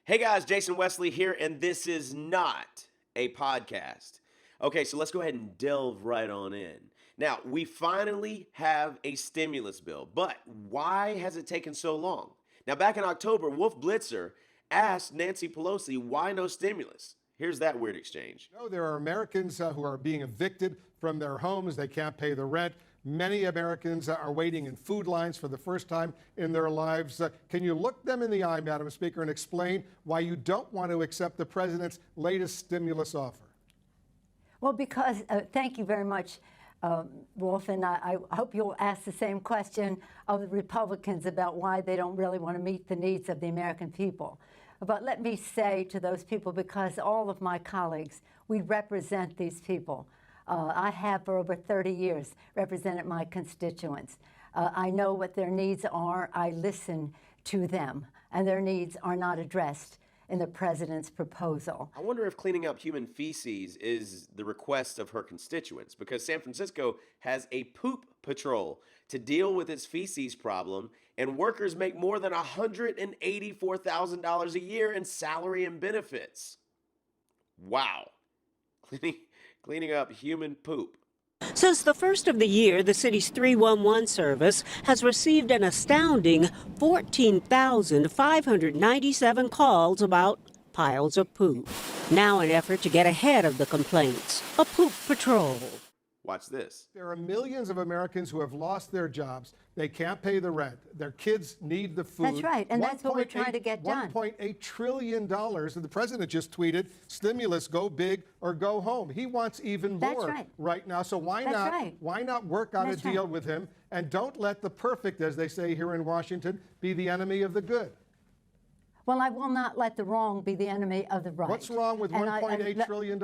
Hey guys, Jason Wesley here, and this is not a podcast. Okay, so let's go ahead and delve right on in. Now, we finally have a stimulus bill, but why has it taken so long? Now, back in October, Wolf Blitzer asked Nancy Pelosi why no stimulus. Here's that weird exchange. No, there are Americans who are being evicted from their homes. They can't pay the rent. Many Americans are waiting in food lines for the first time in their lives. Can you look them in the eye, Madam Speaker, and explain why you don't want to accept the president's latest stimulus offer? Well, because, thank you very much, Wolf, and I hope you'll ask the same question of the Republicans about why they don't really want to meet the needs of the American people. But let me say to those people, because all of my colleagues, we represent these people. I have for over 30 years represented my constituents. I know what their needs are. I listen to them, and their needs are not addressed in the president's proposal. I wonder if cleaning up human feces is the request of her constituents, because San Francisco has a poop patrol to deal with its feces problem, and workers make more than $184,000 a year in salary and benefits. Wow. Cleaning up human poop. Since the first of the year, the city's 311 service has received an astounding 14,597 calls about piles of poop. Now an effort to get ahead of the complaints, a poop patrol. Watch this. There are millions of Americans who have lost their jobs. They can't pay the rent. Their kids need the food. That's right, and that's what we're trying to get done. $1.8 trillion, and the president just tweeted, stimulus, go big or go home. He wants even more right now, so why not work out a deal with him, and don't let the perfect, as they say here in Washington, be the enemy of the good. Well, I will not let the wrong be the enemy of the right. What's wrong with $1.8 trillion?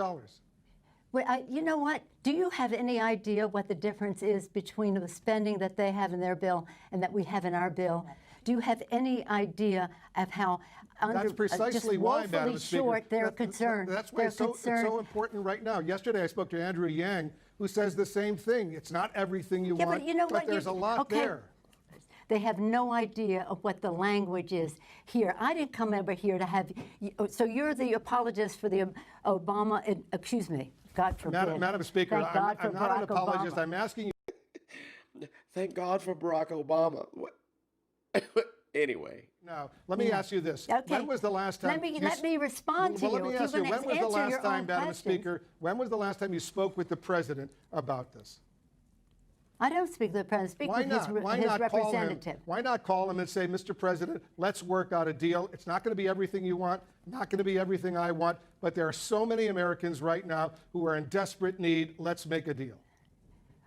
Well, you know what? Do you have any idea what the difference is between the spending that they have in their bill and that we have in our bill? Do you have any idea of how That's precisely why, Madam short Speaker, they're concerned? That's why it's so important right now. Yesterday I spoke to Andrew Yang, who says the same thing. It's not everything you want, but you know what? There's a lot there. They have no idea of what the language is here. I didn't come over here to have, so you're the apologist for the Obama, excuse me. God forbid. Madam Speaker, I'm not an apologist. I'm asking you. Thank God for Barack Obama. Anyway. Now, let me ask you this. Okay. When was the last time? Let me respond to you. Let me ask you, when was the last time, Madam Speaker, when was the last time you spoke with the president about this? I don't speak to the president. Speak with his representative. Why not call him and say, Mr. President, let's work out a deal. It's not going to be everything you want, not going to be everything I want, but there are so many Americans right now who are in desperate need. Let's make a deal.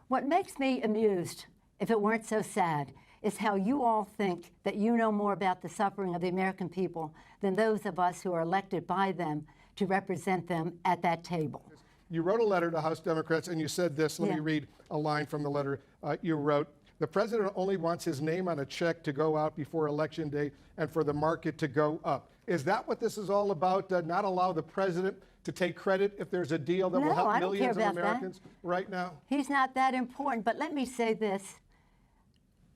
What makes me amused, if it weren't so sad, is how you all think that you know more about the suffering of the American people than those of us who are elected by them to represent them at that table. You wrote a letter to House Democrats and you said this. Let me read a line from the letter you wrote. The president only wants his name on a check to go out before Election Day and for the market to go up. Is that what this is all about? Not allow the president to take credit if there's a deal that will help millions of Americans right now? He's not that important. But let me say this.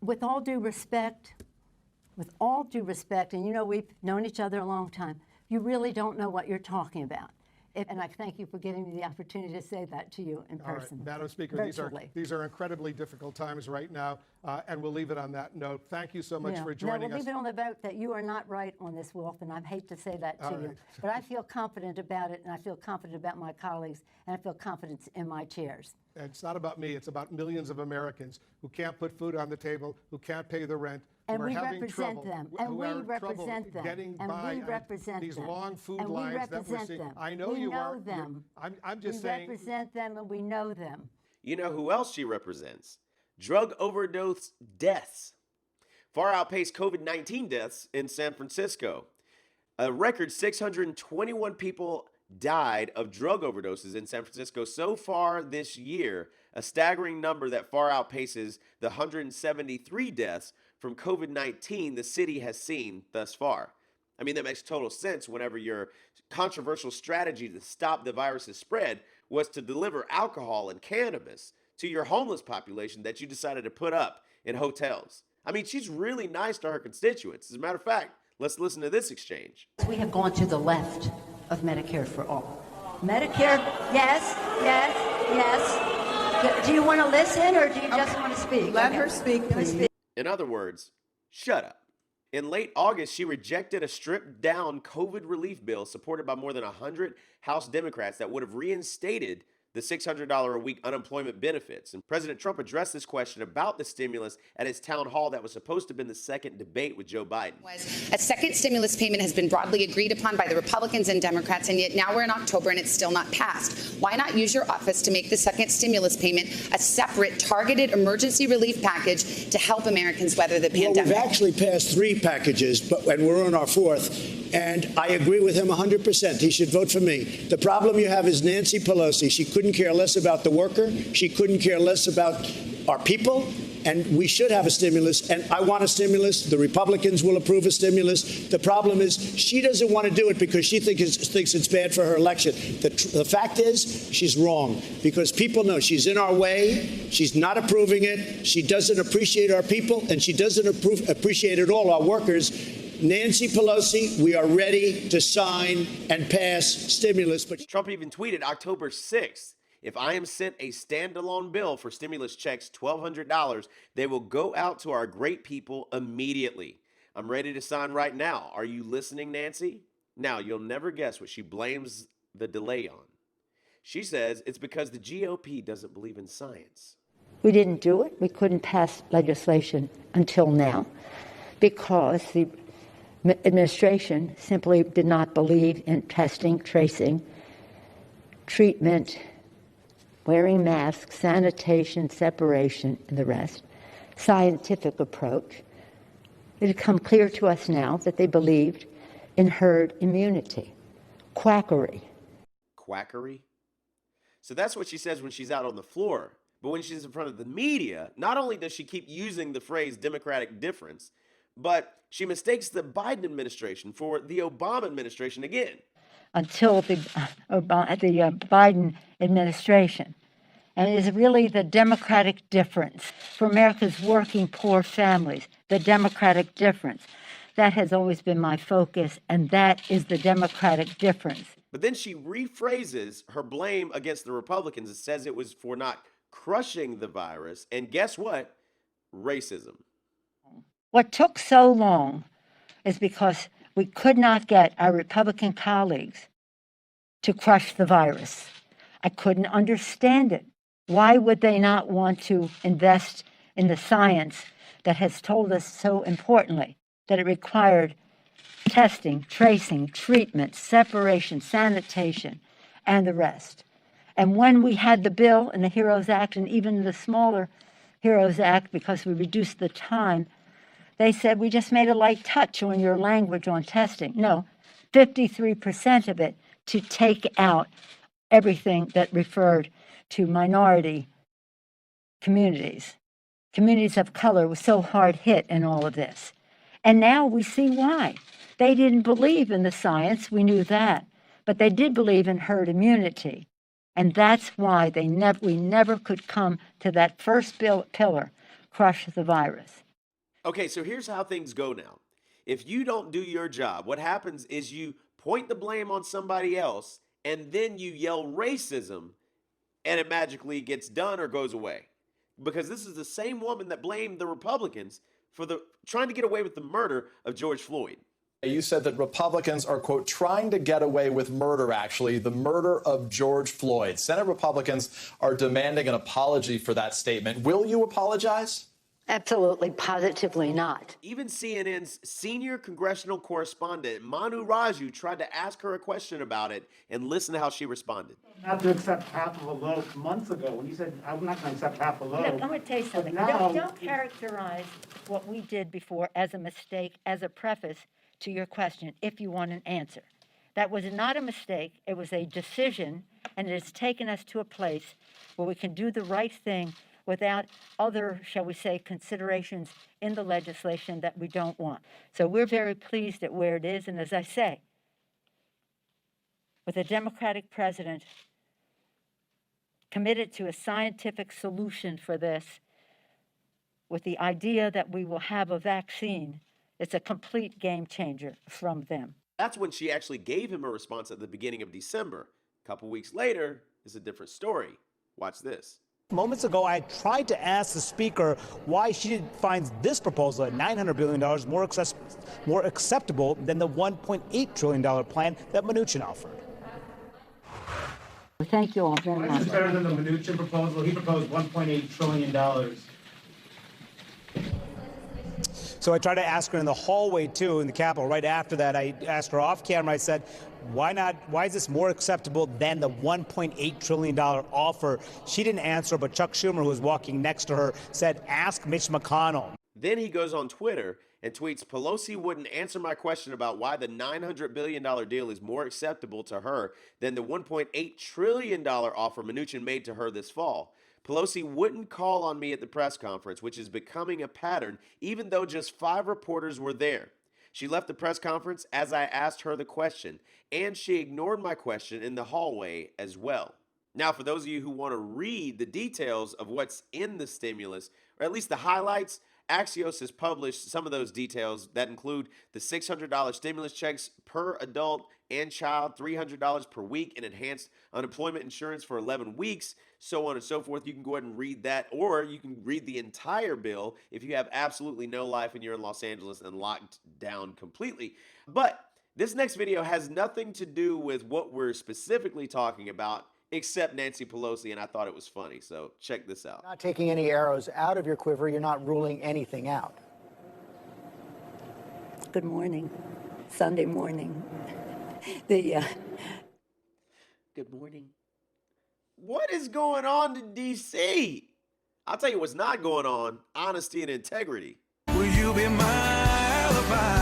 With all due respect, and you know we've known each other a long time, you really don't know what you're talking about. And I thank you for giving me the opportunity to say that to you in person. All right, Madam Speaker, these are incredibly difficult times right now, and we'll leave it on that note. Thank you so much for joining us. We'll leave it on the vote that you are not right on this, Wolf, and I hate to say that to you. But I feel confident about it, and I feel confident about my colleagues, and I feel confidence in my chairs. And it's not about me. It's about millions of Americans who can't put food on the table, who can't pay the rent, and we represent them, and we represent them, and we represent these long food lines that we're seeing. I know you are. We know them. I'm just saying. We represent them, and we know them. You know who else she represents? Drug overdose deaths. Far outpaced COVID-19 deaths in San Francisco. A record 621 people died of drug overdoses in San Francisco so far this year, a staggering number that far outpaces the 173 deaths from COVID-19 the city has seen thus far. I mean, that makes total sense whenever your controversial strategy to stop the virus's spread was to deliver alcohol and cannabis to your homeless population that you decided to put up in hotels. I mean, she's really nice to her constituents. As a matter of fact, Let's listen to this exchange. We have gone to the left of Medicare for all. Medicare, yes, yes, yes. Do you want to listen or do you just want to speak? Let her speak, please. In other words, shut up. In late August, she rejected a stripped-down COVID relief bill supported by more than 100 House Democrats that would have reinstated the $600 a week unemployment benefits. And President Trump addressed this question about the stimulus at his town hall that was supposed to have been the second debate with Joe Biden. A second stimulus payment has been broadly agreed upon by the Republicans and Democrats, and yet now we're in October and it's still not passed. Why not use your office to make the second stimulus payment a separate targeted emergency relief package to help Americans weather the pandemic? We've actually passed 3 packages, and we're on our 4th. And I agree with him 100%. He should vote for me. The problem you have is Nancy Pelosi. She couldn't care less about the worker. She couldn't care less about our people. And we should have a stimulus. And I want a stimulus. The Republicans will approve a stimulus. The problem is she doesn't want to do it because she thinks it's bad for her election. The fact is she's wrong because people know she's in our way. She's not approving it. She doesn't appreciate our people. And she doesn't appreciate at all our workers. Nancy Pelosi, we are ready to sign and pass stimulus. But Trump even tweeted October 6th, if I am sent a standalone bill for stimulus checks, $1,200, they will go out to our great people immediately. I'm ready to sign right now. Are you listening, Nancy? Now, you'll never guess what she blames the delay on. She says it's because the GOP doesn't believe in science. We didn't do it. We couldn't pass legislation until now because the administration simply did not believe in testing, tracing, treatment, wearing masks, sanitation, separation, and the rest, scientific approach. It had come clear to us now that they believed in herd immunity, quackery. Quackery? So that's what she says when she's out on the floor. But when she's in front of the media, not only does she keep using the phrase Democratic difference, but she mistakes the Biden administration for the Obama administration again. Until the Biden administration. And it is really the Democratic difference for America's working poor families, the Democratic difference. That has always been my focus, and that is the Democratic difference. But then she rephrases her blame against the Republicans and says it was for not crushing the virus. And guess what? Racism. What took so long is because we could not get our Republican colleagues to crush the virus. I couldn't understand it. Why would they not want to invest in the science that has told us so importantly that it required testing, tracing, treatment, separation, sanitation, and the rest? And when we had the bill and the HEROES Act and even the smaller HEROES Act, because we reduced the time, they said, we just made a light touch on your language on testing. No, 53% of it to take out everything that referred to minority communities. Communities of color were so hard hit in all of this. And now we see why. They didn't believe in the science, we knew that, but they did believe in herd immunity. And that's why we never could come to that first pillar, crush the virus. Okay, so here's how things go now. If you don't do your job, what happens is you point the blame on somebody else, and then you yell racism, and it magically gets done or goes away. Because this is the same woman that blamed the Republicans for trying to get away with the murder of George Floyd. You said that Republicans are, quote, trying to get away with murder, actually, the murder of George Floyd. Senate Republicans are demanding an apology for that statement. Will you apologize? Absolutely, positively not. Even CNN's senior congressional correspondent, Manu Raju, tried to ask her a question about it, and listen to how she responded. Not to accept half of a loaf months ago when you said, I'm not going to accept half a loaf. Look, I'm going to tell you something. Don't characterize what we did before as a mistake, as a preface to your question, if you want an answer. That was not a mistake. It was a decision, and it has taken us to a place where we can do the right thing without other, shall we say, considerations in the legislation that we don't want. So we're very pleased at where it is. And as I say, with a Democratic president committed to a scientific solution for this, with the idea that we will have a vaccine It's a complete game changer from them. That's when she actually gave him a response at the beginning of December. A couple weeks later is a different story. Watch this. Moments ago, I tried to ask the speaker why she finds this proposal at $900 billion more acceptable than the $1.8 trillion plan that Mnuchin offered. Thank you all very This much. is better than the Mnuchin proposal. He proposed $1.8 trillion. So I tried to ask her in the hallway, too, in the Capitol. Right after that, I asked her off camera. I said, why is this more acceptable than the $1.8 trillion offer? She didn't answer, but Chuck Schumer, who was walking next to her, said, ask Mitch McConnell. Then he goes on Twitter and tweets, Pelosi wouldn't answer my question about why the $900 billion deal is more acceptable to her than the $1.8 trillion offer Mnuchin made to her this fall. Pelosi wouldn't call on me at the press conference, which is becoming a pattern, even though just 5 reporters were there. She left the press conference as I asked her the question, and she ignored my question in the hallway as well. Now, for those of you who want to read the details of what's in the stimulus, or at least the highlights, Axios has published some of those details that include the $600 stimulus checks per adult and child, $300 per week in enhanced unemployment insurance for 11 weeks, so on and so forth. You can go ahead and read that, or you can read the entire bill if you have absolutely no life and you're in Los Angeles and locked down completely. But this next video has nothing to do with what we're specifically talking about, except Nancy Pelosi, and I thought it was funny. So check this out. Not taking any arrows out of your quiver, you're not ruling anything out. Good morning. Sunday morning. Good morning. What is going on in D.C.? I'll tell you what's not going on. Honesty and integrity. Will you be my alibi?